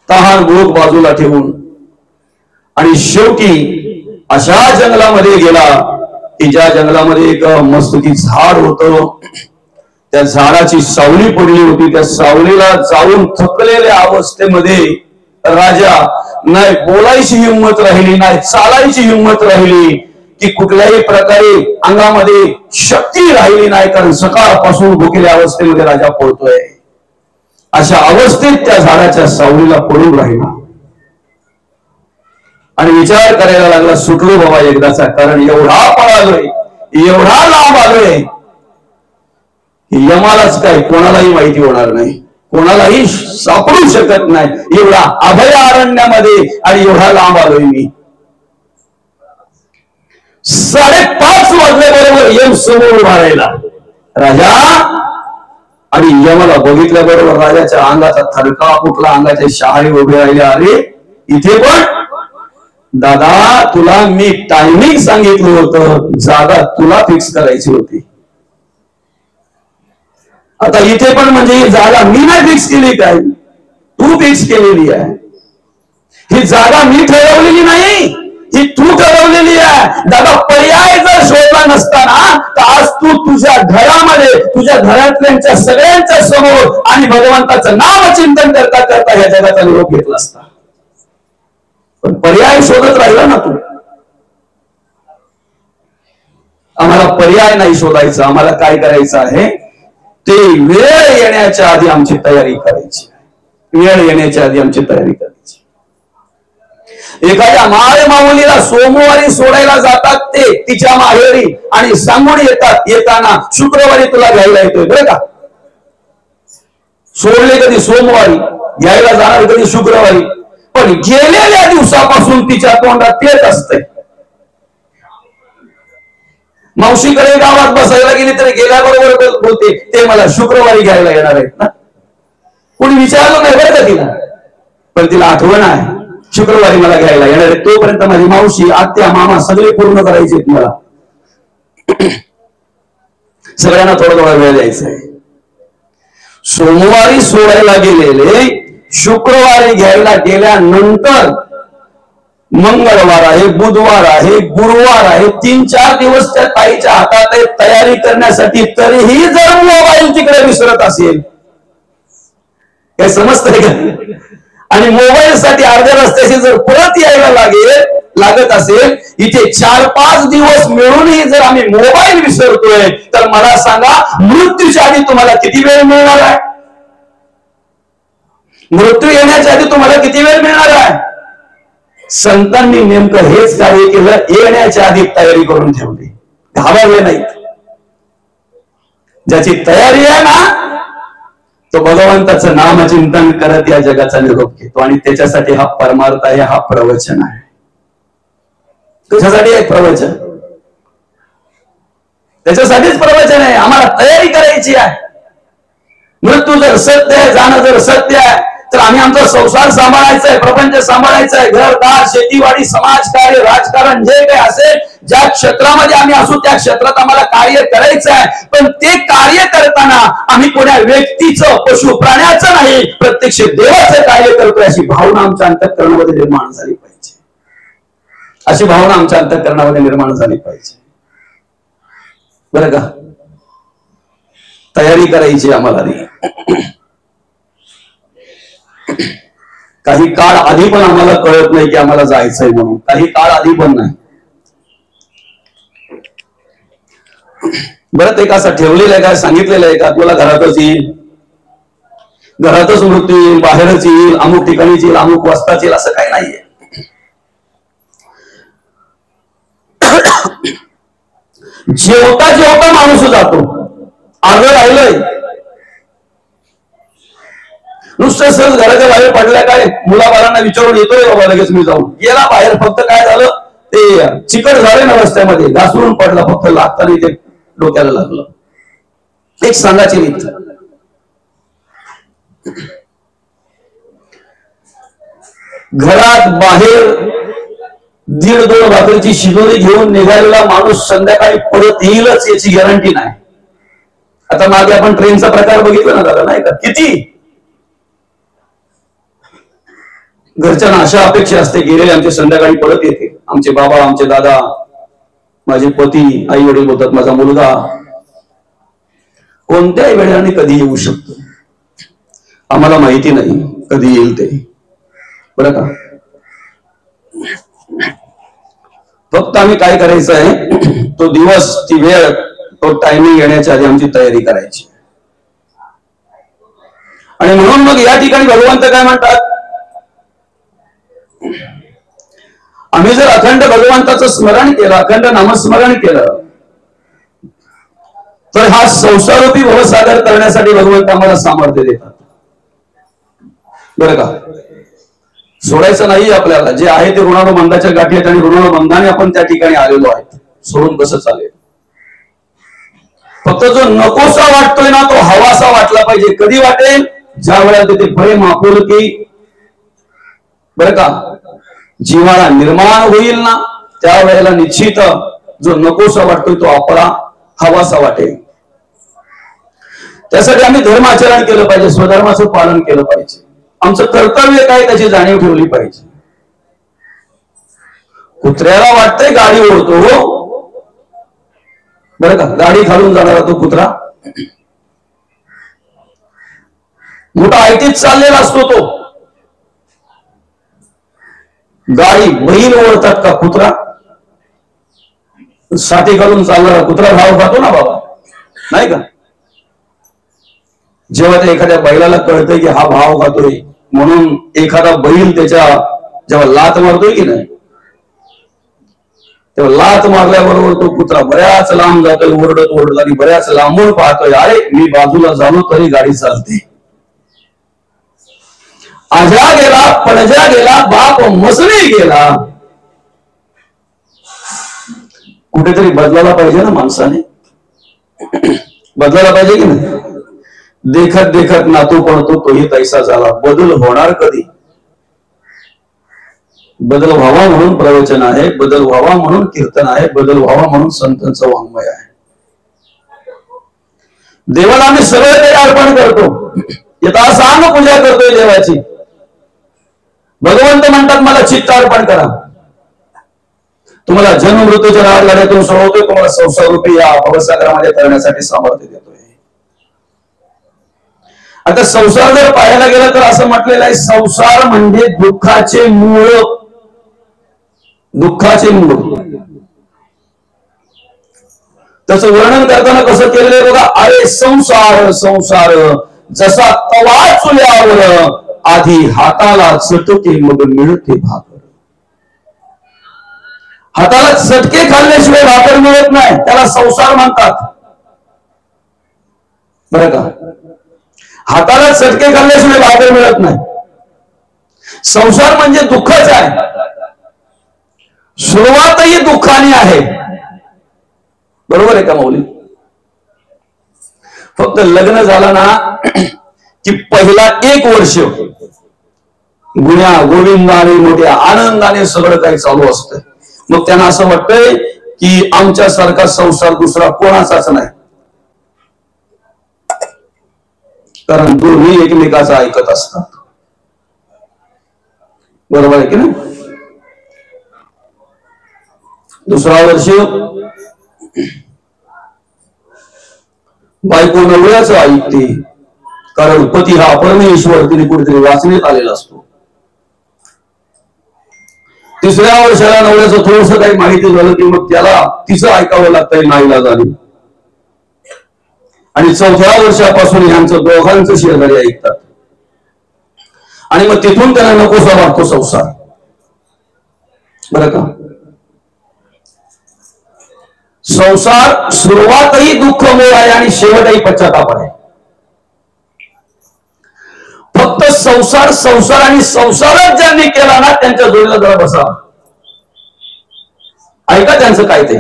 तहान भूक बाजूला ठेवून. आणि शेवटी अशा जंगलामध्ये गेला की ज्या जंगलामध्ये एक मस्तकी झाड होतं, त्या झाडाची सावली पडली होती. त्या सावलीला जाऊन थकलेल्या अवस्थेमध्ये राजा, नाही बोलायची हिंमत राहिली, नाही चालायची हिंमत राहिली, की कुठल्याही प्रकारे अंगामध्ये शक्ती राहिली नाही, कारण सकाळपासून भुकेल्या अवस्थेमध्ये राजा पळतोय. अशा अवस्थेत त्या झाडाच्या सावलीला पडून राहिला आणि विचार करायला लागला, सुटलो बाबा एकदाचा, कारण एवढा पळालोय, एवढा लांब आलोय, यमालाच काय कोणालाही माहिती होणार नाही, कोणालाही सापडू शकत नाही, एवढा अभयारण्यामध्ये आणि एवढा लांब आलोय मी. 5:30 वाजल्याबरोबर यम समोर उभा राहिला राजा, आणि यमाला बघितल्याबरोबर राजाच्या अंगाचा थरका फुटला, अंगाचे शहारे उभे राहिले. अरे इथे पण दादा, तुला मी टायमिंग सांगितलं होतं, जागा तुला फिक्स करायची होती, आता इथे पण म्हणजे ही जागा मी नाही फिक्स केली, काय तू फिक्स केलेली आहे. ही जागा मी ठरवलेली नाही, ही तू ठरवलेली आहे. दादा, पर्याय जर शोधला नसताना तर आज तू तुझ्या घरामध्ये, तुझ्या घरातल्यांच्या सगळ्यांच्या समोर आणि भगवंताचं नामचिंतन करता करता ह्या जगाचा निरोप घेतला असता. पण पर्याय शोधत राहिला ना तू. आम्हाला पर्याय नाही शोधायचा, आम्हाला काय करायचं आहे, ते वेळ येण्याच्या आधी आमची तयारी करायची. वेळ येण्याच्या आधी आमची तयारी करायची. एखाद्या माळे माऊलीला सोमवारी सोडायला जातात ते तिच्या माहेरी आणि सांगून येतात, येताना शुक्रवारी तुला घ्यायला येतोय बरं का. सोडले कधी सोमवारी, घ्यायला जाणार कधी शुक्रवारी, पण गेलेल्या दिवसापासून तिच्या तोंडात तेच असतंय. मावशीकडे गावात बसायला गेली तरी गेल्याबरोबर बोलते, ते मला शुक्रवारी घ्यायला येणार आहेत ना. कोणी विचारलं नाही बरं का तिला, पण तिला आठवण आहे शुक्रवारी मला घ्यायला येणार आहे. तोपर्यंत माझी मावशी, आत्या, मामा सगळे पूर्ण करायचे मला. सगळ्यांना थोडा थोडा वेळ द्यायचा आहे. सोमवारी सोडायला गेलेले शुक्रवारी घ्यायला गेल्यानंतर मंगळवार आहे, बुधवार आहे, गुरुवार आहे, 3-4 दिवस त्या ताईच्या हातात आहे तयारी करण्यासाठी. तरीही जर मोबाईल तिकडे विसरत असेल, काय समजतंय का? आणि मोबाईल साठी अर्ध्या रस्त्याशी जर परत यायला लागत असेल, इथे 4-5 दिवस मिळूनही जर आम्ही मोबाईल विसरतोय, तर मला सांगा मृत्यूच्या आधी तुम्हाला किती वेळ मिळणार आहे? मृत्यू येण्याच्या आधी तुम्हाला किती वेळ मिळणार आहे? संतांनी नेमकं हेच कार्य केलं, येण्याच्या आधी तयारी करून ठेवली, घाबरले नाहीत. ज्याची तयारी आहे ना, तो भगवंताचं नामचिंतन करत या जगाचा निरोप घेतो. आणि त्याच्यासाठी हा परमार्थ आहे, हा प्रवचन आहे. कशासाठी आहे प्रवचन? त्याच्यासाठीच प्रवचन आहे. आम्हाला तयारी करायची आहे. मृत्यू जर सत्य आहे, जाणं जर सत्य आहे, तर आम्ही आमचा संसार सांभाळायचा आहे, प्रपंच सांभाळायचा आहे, घरदार, शेतीवाडी, समाजकार्य, राजकारण जे काही असेल, ज्या क्षेत्रामध्ये आम्ही असू त्या क्षेत्रात आम्हाला कार्य करायचं आहे. पण ते कार्य करताना आम्ही कोणा व्यक्तीचं, पशु प्राण्याचं नाही, प्रत्यक्ष देवाचं कार्य करतोय, अशी भावना आमच्या अंतःकरणामध्ये निर्माण झाली पाहिजे. अशी भावना आमच्या अंतःकरणामध्ये निर्माण झाली पाहिजे, बरं का. तयारी करायची आम्हाला नाही. काही काळ आधी पण आम्हाला कळत नाही की आम्हाला जायचंय म्हणून, काही काळ आधी पण नाही. बरं, ते कसं ठेवलेलं आहे का, सांगितलेलं आहे का तुला घरातच येईल, घरातच मृत्यू येईल, बाहेरच येईल, अमुक ठिकाणीच येईल, अमुक वाजताच येईल, असं काही नाहीये. जेवता जेवता माणूस जातो, अर्ध राहिलंय. नुसतं सहज घराच्या बाहेर पडल्या काय, मुलाबाळांना विचारून येतोय बाबा, लगेच मी जाऊन गेला बाहेर. फक्त काय झालं, ते चिकट झाले ना रस्त्यामध्ये, घासरून पडला, फक्त लागताना ते डोक्याला लागलं. एक सांगायची रीत, घरात बाहेर 1.5 भाकरीची शिदोरी घेऊन निघालेला माणूस संध्याकाळी परत येईलच याची गॅरंटी नाही. आता मागे आपण ट्रेनचा प्रकार बघितला ना दादा, नाही का? किती घरच्यांना अशा अपेक्षा असते, गेलेले आमचे संध्याकाळी परत येते, आमचे बाबा, आमचे दादा, माझे पती, आई वडील बोलतात माझा मुलगा कोणत्याही वेळाने कधी येऊ शकतो, आम्हाला माहिती नाही कधी येईल ते, बरं का? फक्त आम्ही काय करायचं आहे, तो दिवस, ती वेळ, तो टायमिंग येण्याच्या आधी आमची तयारी करायची. आणि म्हणून मग या ठिकाणी भगवंत काय म्हणतात, आम्ही जर अखंड भगवंताचं स्मरण केलं, अखंड नामस्मरण केलं, तर हा संसारूपी भवसागर करण्यासाठी भगवंत आम्हाला सामर्थ्य देतात, बरं का? सोडायचं नाही आपल्याला, जे आहे ते ऋणानुबंधाच्या गाठी आहेत आणि ऋणानुबंधाने आपण त्या ठिकाणी आलेलो आहे, सोडून कसं चालेल? फक्त जो नकोसा वाटतोय ना, तो हवासा वाटला पाहिजे. कधी वाटेल? ज्या वेळेला तिथे प्रेम, आपुलकी, बरं का, जीवाला निर्माण होईल ना, त्यावेळेला निश्चित जो नकोसा वाटतोय तो आपला हवासा वाटेल. त्यासाठी आम्ही धर्माचरण केलं पाहिजे, स्वधर्माचं पालन केलं पाहिजे, आमचं कर्तव्य काय त्याची जाणीव ठेवली पाहिजे. कुत्र्याला वाटतंय गाडी ओढतो, हो, बरं का, गाडी खालून जाणारा तो कुत्रा मोठा आयटीत चाललेला असतो, तो गाडी बैल ओढतात का कुत्रा? साठी घालून चालणारा कुत्रा भाव खातो ना बाबा, नाही का? जेव्हा ते एखाद्या बैलाला कळतंय की हा भाव खातोय, म्हणून एखादा बैल त्याच्या जेव्हा लात मारतोय की नाही, तेव्हा लात मारल्याबरोबर तो कुत्रा बऱ्याच लांब जातोय, ओरडत ओरडत, आणि बऱ्याच लांबून पाहतोय, अरे मी बाजूला झालो तरी गाडी चालते. आजा गेला, पणजा गेला, बाप मसली गेला. कुठेतरी बदलायला पाहिजे ना माणसाने, बदलायला पाहिजे की नाही? देखत देखत नातू पडतो तोही तैसा झाला. बदल होणार कधी? बदल व्हावा म्हणून प्रवचन आहे, बदल व्हावा म्हणून कीर्तन आहे, बदल व्हावा म्हणून संतांचं वाङ्मय आहे. देवाला आम्ही सगळं काही अर्पण करतो, येता सांग पूजा करतोय देवाची. भगवंत म्हणतात मला चित्त अर्पण करा, तुम्हाला जन्म मृत्यूच्या राजगाड्यातून सोडवतोय, तुम्हाला संसार रूपी या भवसागरामध्ये करण्यासाठी सामर्थ्य देतोय. आता संसार जर पाहायला गेला तर असं म्हटलेलं आहे, संसार म्हणजे दुःखाचे मूळ, दुःखाचे मूळ. त्याचं वर्णन करताना कसं केलेलं आहे बघा, अरे संसार संसार जसा तवा चुल्यावर, आधी हाताला चटके मग मिळते भाकर. हाताला चटके खाल्ल्याशिवाय भाकर मिळत नाही, त्याला संसार म्हणतात, बरं का? हाताला चटके खाल्ल्याशिवाय भाकर मिळत नाही. संसार म्हणजे दुःखच आहे, सुरुवातही दुःखाने आहे, बरोबर आहे का माऊली? फक्त लग्न झालं ना की पहिला 1 वर्ष गुण्या गोविंदाने मोठ्या आनंदाने सगळं काही चालू असतं. मग त्यांना असं वाटतंय की आमच्यासारखा संसार दुसरा कोणाचाच नाही, कारण दोन्ही एकमेकाचं ऐकत असतात, बरोबर आहे की नाही? दुसरा वर्ष बायको नवऱ्याचं ऐकते, कारण पती हा परमेश्वर तिने कुठेतरी वाचण्यात आलेला असतो. तिसऱ्या वर्षाला नवऱ्याचं थोडस काही माहिती झालं की मग त्याला तिचं ऐकावं लागतंय नाईलाजाने. आणि 4थ्या वर्षापासून ह्यांचं दोघांचं शेजारी ऐकतात, आणि मग तिथून त्यांना नकोसा वाटतो संसार, बरं का? संसार सुरुवातही दुःखमय आहे आणि शेवटही पश्चाताप आहे. फक्त संसार संसार आणि संसारच ज्यांनी केला ना त्यांच्या जोडीला जरा बसा, ऐका त्यांचं काय ते.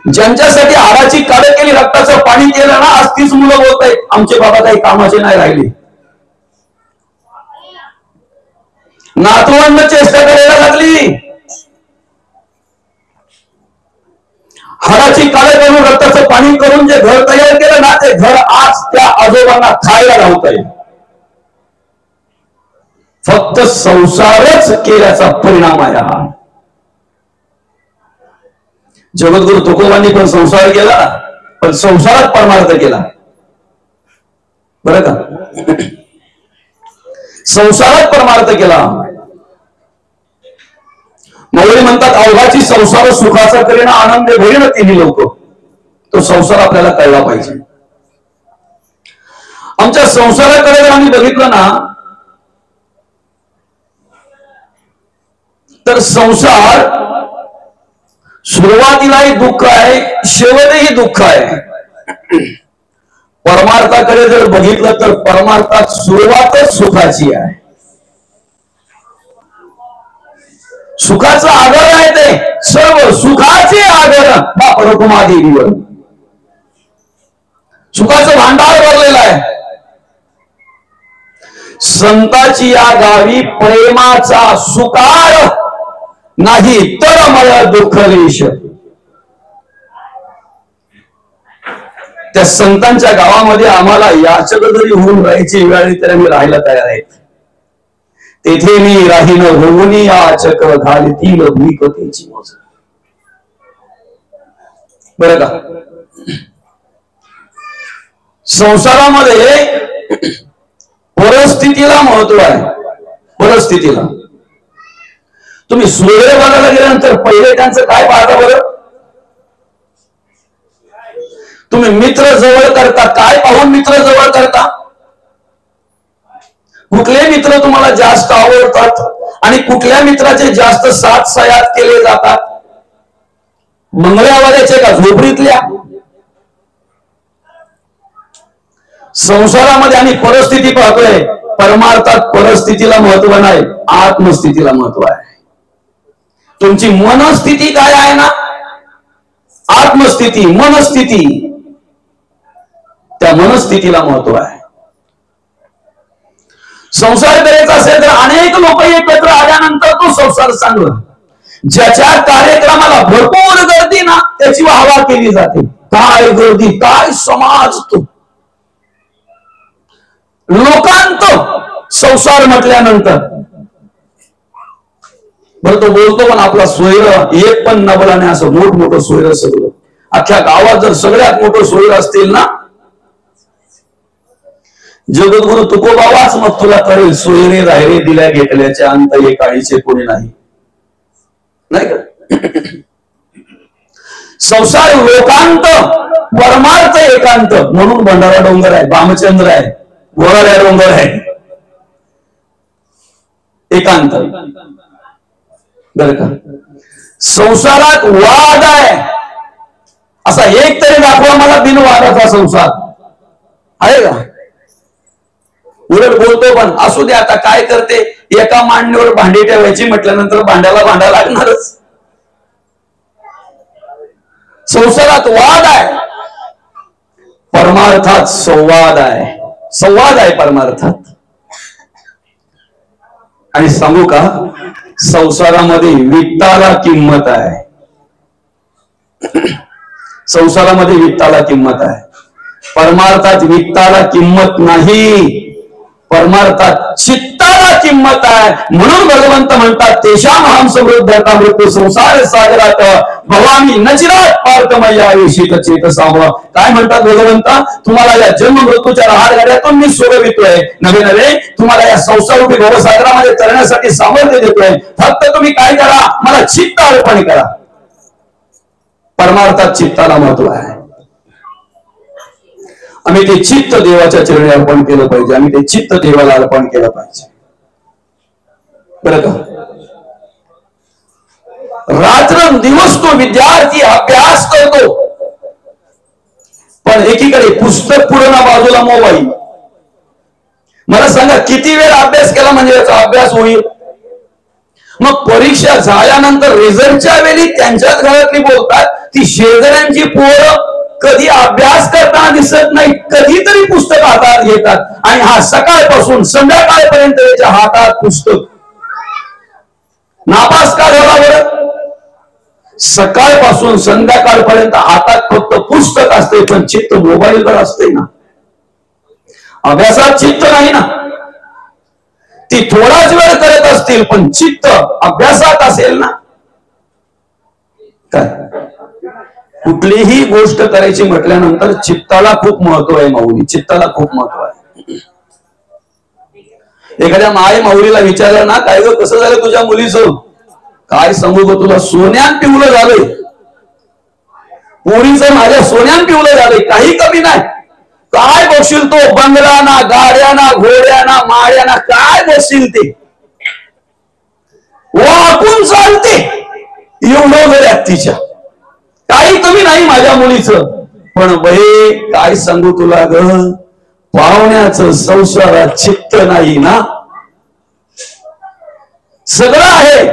ज्यांच्यासाठी हाडाची काढ केली, रक्ताचं पाणी केलं ना, आज तीच मुलं बोलत आहेत आमचे बाबा काही कामाचे नाही राहिले. नातवंड चेष्टा करायला लागली, हाडाची काळे करून रक्ताचं पाणी करून जे घर तयार केलं ना, ते घर आज त्या आजोबांना खायला लावता येईल. फक्त संसारच केल्याचा परिणाम आहे हा. जगद्गुरु तुकोबांनी पण संसार केला, पण संसारात परमार्थ केला. बरं का? संसारात परमार्थ केला. मौली म्हणतात, अवघाची संसार सुखाचा करीना आनंद होईन तिन्ही लोक. तो संसार आपल्याला कळला पाहिजे. आमच्या संसाराकडे जर आम्ही बघितलं ना, तर संसार सुरुवातीलाही दुःख आहे, शेवटही दुःख आहे. परमार्थाकडे जर बघितलं तर परमार्थात सुरुवातच सुखाची आहे. सुखाचं आगर आहे, ते सर्व सुखाचे आगर बाप रखुमादेवीवर. सुखाचं भांडार भरलेलं आहे. संताची या गावी प्रेमाचा सुकार नाही तर मला दुःख लेश. त्या संतांच्या गावामध्ये आम्हाला याचक जरी होऊन राहायची वेळ तरी आम्ही राहायला तयार आहेत. तेथे मी राहीन होऊन याचक घालतील भीकतेची मोज. बरं का? संसारामध्ये परिस्थितीला महत्व आहे. परिस्थितीला तुम्ही सूर्य बघायला गेल्यानंतर पहिले त्यांचं काय पाहता बरं? तुम्ही मित्र जवळ करता, काय पाहून मित्र जवळ करता? कुठले मित्र तुम्हाला जास्त आवडतात आणि कुठल्या मित्राचे जास्त साथ सयात केले जातात? मंगळवाड्याचे का झोपडीतल्या? संसारामध्ये आणि परिस्थिती पाहतोय. परमार्थात परिस्थितीला महत्व नाही, आत्मस्थितीला महत्व आहे. तुमची मनस्थिती काय आहे ना, आत्मस्थिती, मनस्थिती, त्या मनस्थितीला महत्व आहे. संसार करायचा असेल तर अनेक लोक एकत्र आल्यानंतर तो संसार चांगला. ज्याच्या कार्यक्रमाला भरपूर गर्दी ना, त्याची वाहवा केली जाते. काय गर्दी, काय समाज, तो लोकांत संसार म्हटल्यानंतर. बरं, तो बोलतो पण आपला सोयरं एक पण नबला नाही, असं मोठमोठं सोयरं सगळं. अख्ख्या गावात जर सगळ्यात मोठं सोयरं असतील ना, जगद्गुरु तुकोबावाच मग तुला कळेल, सोयरे रायरे दिल्या घेतल्याचे अंत हे काळीचे कोणी नाही. नाही का? संसार लोकांत, परमार्थ एकांत. म्हणून भंडारा डोंगर आहे, भामचंद्र आहे, गोराड्या डोंगर आहे, एकांत. बरं का? संसारात वाद आहे, असा एक तरी दाखवा मला बिनवादाचा संसार आहे का? उलट बोलतो पण असू दे, आता काय करते, एका मांडणीवर भांडी ठेवायची म्हटल्यानंतर भांड्याला भांडा लागणारच. संसारात वाद आहे, परमार्थात संवाद आहे. संवाद आहे परमार्थात. आणि सांगू का, संसारामध्ये वित्ताला किंमत आहे. संसारामध्ये वित्ताला किंमत आहे. परमार्थात वित्ताला किंमत नाही, परमार्थात चित्ताला किंमत आहे. म्हणून भगवंत म्हणतात, तेषाम अहम समृद्धता मृत्यू संसार सागरात भवामी नचिरात पार्थमया विशित चेतसाव. काय म्हणतात भगवंत? तुम्हाला या जन्म मृत्यूच्या राहगाड्यातून मी सोडवितोय. नवे नवे तुम्हाला या संसारूपी भवसागरामध्ये तरण्यासाठी सामर्थ्य देतोय. फक्त तुम्ही काय करा, मला चित्त अर्पण करा. परमार्थात चित्ताला महत्व आहे. आम्ही ते चित्त देवाच्या चरणी अर्पण केलं पाहिजे. आम्ही ते चित्त देवाला अर्पण केलं पाहिजे. बरं का? रात्र दिवस तो विद्यार्थी अभ्यास करतो, पण एकीकडे पुस्तक पुढे बाजूला मोबाईल. मला सांगा, किती वेळ अभ्यास केला म्हणजे याचा अभ्यास होईल? मग परीक्षा झाल्यानंतर रिझल्टच्या वेळी त्यांच्याच घरातली बोलतात, ती शेजाऱ्यांची पोरं कधी अभ्यास करताना दिसत नाही, कधीतरी पुस्तक हातात घेतात. आणि हा सकाळपासून संध्याकाळपर्यंत त्याच्या हातात पुस्तक. नापास का झाला बरं? सकाळपासून संध्याकाळपर्यंत हातात फक्त पुस्तक असते, पण चित्त मोबाईलवर असते ना. अभ्यासात चित्त नाही ना. ती थोडाच वेळ करत असतील, पण चित्त अभ्यासात असेल ना. काय कुठलीही गोष्ट करायची म्हटल्यानंतर चित्ताला खूप महत्व आहे माऊली, चित्ताला खूप महत्व आहे. एखाद्या माई माऊलीला विचारलं ना, काय ग कसं झालं तुझ्या मुलीचं? काय सांगू ग तुला, सोन्यान पिवलं झालंय. पोरीचं माझ्या सोन्यान पिवलं झालंय, काही कमी नाही. काय बसशील तो, बंगला ना, गाड्या ना, घोड्या ना, माड्या ना, काय बसशील ते वाकून चालते एवढं घरात तिच्या, काही कमी नाही माझ्या मुलीचं. पण बहे काय सांगू तुला ग, पाहुण्याचं संसारात चित्त नाही ना. सगळं आहे,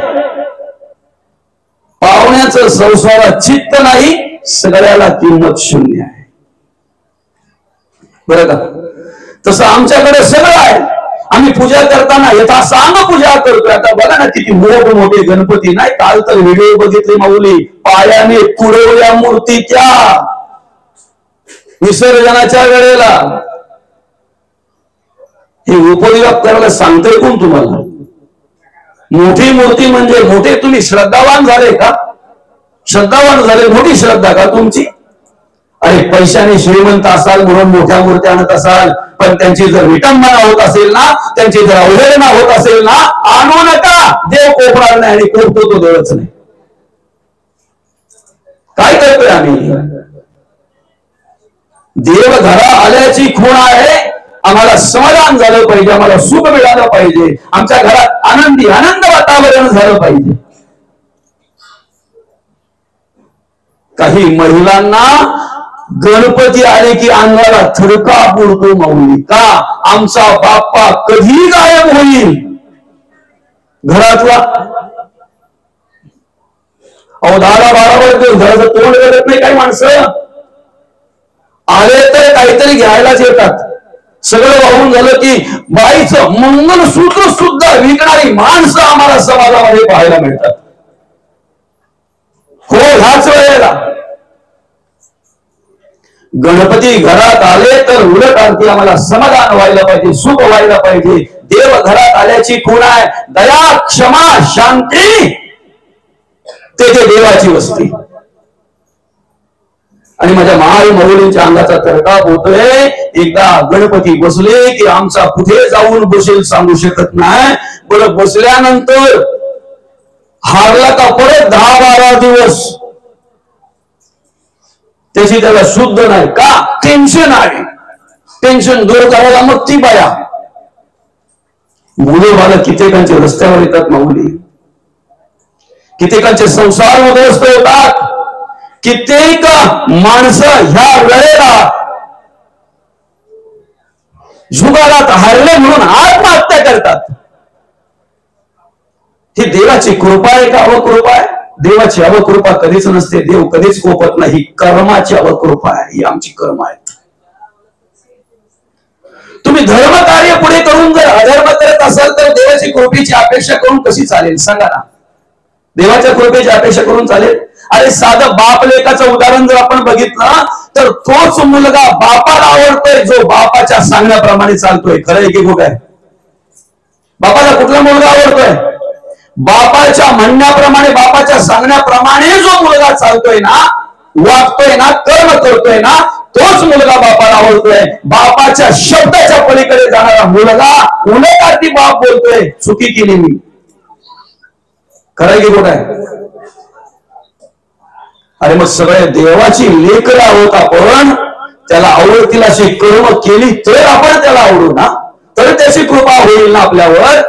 पाहुण्याचं संसारात चित्त नाही, सगळ्याला किंमत शून्य आहे. बरं का? तसं आमच्याकडे सगळं आहे. आम्ही पूजा करताना यथा सांग पूजा करतोय. आता बघा ना किती मोठे गणपती नाही. काल तर व्हिडिओ बघितले माऊली, पायाने तुडवल्या मूर्ती त्या विसर्जनाच्या वेळेला. हे उपयोग करायला सांगतोय कोण तुम्हाला? मोठी मूर्ती म्हणजे मोठे तुम्ही श्रद्धावान झाले का? श्रद्धावान झाले, मोठी श्रद्धा का तुमची? अरे पैशाने श्रीमंत असाल म्हणून मोठ्या मूर्त्या आणत असाल, पण त्यांची जर विटंबना होत असेल ना, त्यांची जर अवहेलना होत असेल ना, आणू नका. देव कोपणार नाही आणि कोपतो तो देवच नाही. काय करतोय आम्ही? देव घरा आल्याची खूण आहे. आम्हाला समाधान झालं पाहिजे, आम्हाला सुख मिळालं पाहिजे, आमच्या घरात आनंद वातावरण झालं पाहिजे. काही महिलांना गणपती आले की अंगाला थरका पुरतो माऊली. का? आमचा बाप्पा कधी गायब होईल घरातला. अहो 10-12 वर्ष घराचं तोंड करत नाही काही माणसं. आले तर काहीतरी घ्यायलाच येतात. सगळं वाहून झालं की बाईचं मंगलसूत्र सुद्धा विकणारी माणसं आम्हाला समाजामध्ये पाहायला मिळतात. हो, ह्याच वेळेला गणपती घरात आले तर उलट आणखी आम्हाला समाधान व्हायला पाहिजे, सुख व्हायला पाहिजे. देव घरात आल्याची खूण आहे. दया, क्षमा, शांती, तेथे देवाची वस्ती. आणि माझ्या महाई माऊलींच्या अंगाचा तडकाप होतोय. एकदा गणपती बसले की आमचा कुठे जाऊन बसेल सांगू शकत नाही. बरं बसल्यानंतर हारला का परत 10-12 दिवस त्याची त्याला शुद्ध नाही. का? टेन्शन आहे. टेन्शन दूर करायला मग ती बाया. मुलं बाळ कित्येकांचे रस्त्यावर येतात माऊली, कित्येकांचे संसार उद्ध्वस्त होतात. कित्येक माणसं ह्या वेळेला जुगारात हारले म्हणून आत्महत्या करतात. ही देवाची कृपा आहे का अवकृपा आहे? देवाची अवकृपा कधीच नसते. देव कधीच कोपत नाही. कर्माची अवकृपा आहे. ही आमची कर्म आहेत. तुम्ही धर्म कार्य पुढे करून जर अधर्म करत असाल तर देवाची कृपेची अपेक्षा करून कशी चालेल सांगा ना? देवाच्या कृपेची अपेक्षा करून चालेल? अरे साधं बाप लेकाचं उदाहरण जर आपण बघितलं तर तोच मुलगा बापाला आवडतोय जो बापाच्या सांगण्याप्रमाणे चालतोय. खरं आहे की खोटं आहे? बापाला कुठला मुलगा आवडतोय? बापाच्या म्हणण्याप्रमाणे, बापाच्या सांगण्याप्रमाणे जो मुलगा चालतोय ना, वागतोय ना, कर्म करतोय ना, तोच मुलगा बापाला आवडतोय. बापाच्या शब्दाच्या पलीकडे जाणारा मुलगा उलट बाप बोलतोय चुकी केली मी. खरं की खोटं आहे? अरे मग सगळे देवाची लेकरं आहोत आपण, त्याला आवडतील अशी कर्म केली तर आपण त्याला आवडू ना, तर त्याची कृपा होईल ना आपल्यावर.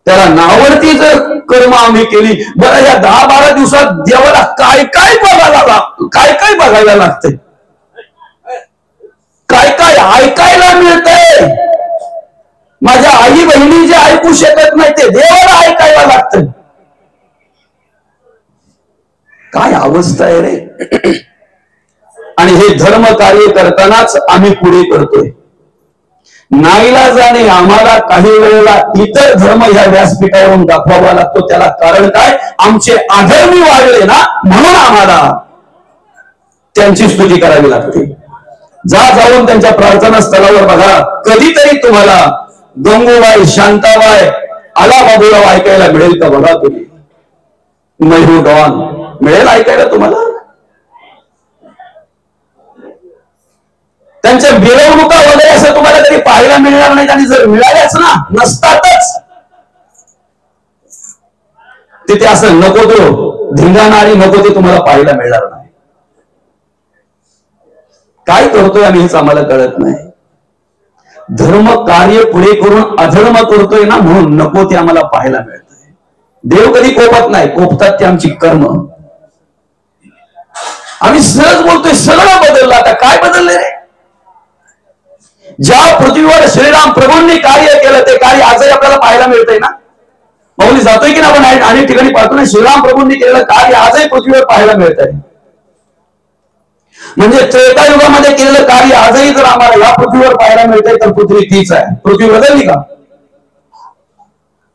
त्याला नावडती जर कर्म आम्ही केली, बरं या 10-12 दिवसात देवाला काय काय बघायला लागतंय, काय काय ऐकायला मिळतंय. माझ्या आई बहिणी जे ऐकू शकत नाही ते देवाला ऐकायला लागतंय. काय अवस्था आहे रे. आणि हे धर्म कार्य करतानाच आम्ही पुढे करतोय. नाईलाजाने आम्हाला काही वेळेला इतर धर्म ह्या व्यासपीठावरून दाखवावा लागतो. त्याला कारण काय? आमचे अधर्मी वाढले ना, म्हणून आम्हाला त्यांची स्तुती करावी लागते. जाऊन त्यांच्या प्रार्थना स्थळावर बघा, कधीतरी तुम्हाला गंगूबाई, शांताबाई, आला बाबूराव ऐकायला मिळेल का? बघा तुम्ही, मैं हूं डॉन मिळेल ऐकायला तुम्हाला? त्यांच्या मिरवणुका वगैरे असं तुम्हाला तरी पाहायला मिळणार नाही. आणि जर मिळाल्याच ना, नसतातच तिथे असं नको तो धिंगाणा आणि नको ते तुम्हाला पाहायला मिळणार नाही. काय करतोय आम्ही हेच आम्हाला कळत नाही. धर्म कार्य पुढे करून अधर्म करतोय ना, म्हणून नको ते आम्हाला पाहायला मिळतंय. देव कधी कोपत नाही, कोपतात ते आमची कर्म. आम्ही सहज बोलतोय, सगळं बदललं. आता काय बदललंय रे? ज्या पृथ्वीवर श्रीराम प्रभूंनी कार्य केलं ते कार्य आजही आपल्याला पाहायला मिळतंय ना. माऊली जातोय की ना आपण अनेक ठिकाणी पाहतो ना, श्रीराम प्रभूंनी केलेलं कार्य आजही पृथ्वीवर पाहायला मिळतंय. म्हणजे त्रेतायुगामध्ये केलेलं कार्य आजही जर आम्हाला या पृथ्वीवर पाहायला मिळतंय तर पृथ्वी तीच आहे. पृथ्वी बदलली का?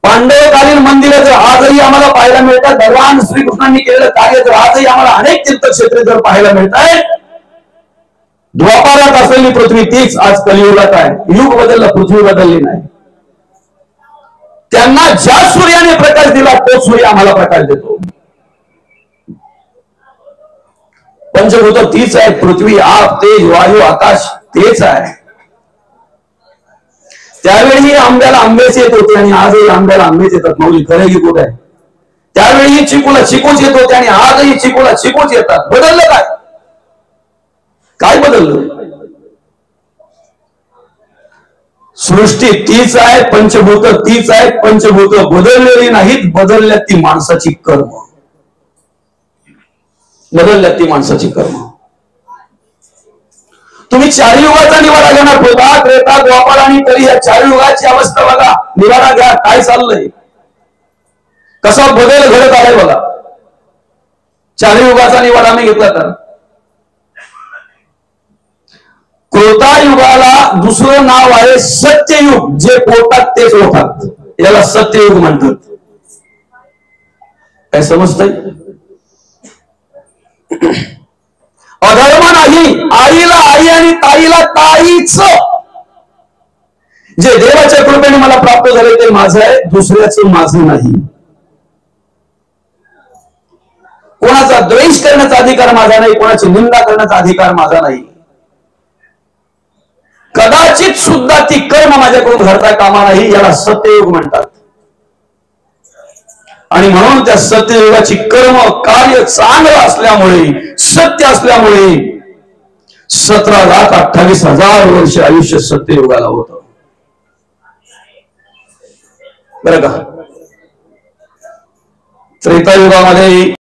पांडवकालीन मंदिरं जर आजही आम्हाला पाहायला मिळतात, भगवान श्रीकृष्णांनी केलेलं कार्य जर आजही आम्हाला अनेक तीर्थक्षेत्रे जर पाहायला मिळत आहे, द्वापारात असलेली पृथ्वी तीच आज कलियुगात आहे. युग बदललं, पृथ्वी बदलली नाही. त्यांना ज्या सूर्याने प्रकाश दिला तो सूर्य आम्हाला प्रकाश देतो. पंचभूत तीच आहे, पृथ्वी, आप, तेज, वायू, आकाश तेच आहे. त्यावेळी आंब्याला आंबेच येत होते आणि आजही आंब्याला आंबेच येतात. माऊली खरं की कुठं आहे? त्यावेळी चिकूला चिकूच येत होते आणि आजही चिकूला चिकूच येतात. बदललं काय? काय बदललं? सृष्टी तीच आहे, पंचभूत तीच आहे. पंचभूत बदललेली नाहीत, बदलल्यात ती माणसाची कर्म. बदलल्यात ती माणसाची कर्म. तुम्ही चार युगाचा निवाडा घेणार होता, त्रेता, द्वापार आणि कली या चार युगाची अवस्था बघा. निवाडा घ्या, काय चाललंय, कसा बदल घडत आलाय बघा. चार युगाचा निवाडा मी घेतला तर कृतायुगाला दुसरं नाव आहे सत्ययुग. जे पोटात तेच होतात, याला सत्ययुग म्हणतात. काय समजतंय? अधर्म नाही, आईला आई आणि ताईला ताईच. जे देवाच्या कृपेने मला प्राप्त झाले ते माझं आहे, दुसऱ्याचं माझं नाही. कोणाचा द्वेष करण्याचा अधिकार माझा नाही, कोणाची निंदा करण्याचा अधिकार माझा नाही. कदाचित सुद्धा ती कर्म माझ्याकडून घडता कामा नाही. याला सत्ययुग म्हणतात. आणि म्हणून त्या सत्ययुगाची कर्म कार्य चांगलं असल्यामुळे, सत्य असल्यामुळे 17,28,000 वर्ष आयुष्य सत्ययुगाला होतं. बरं का? त्रेतायुगामध्ये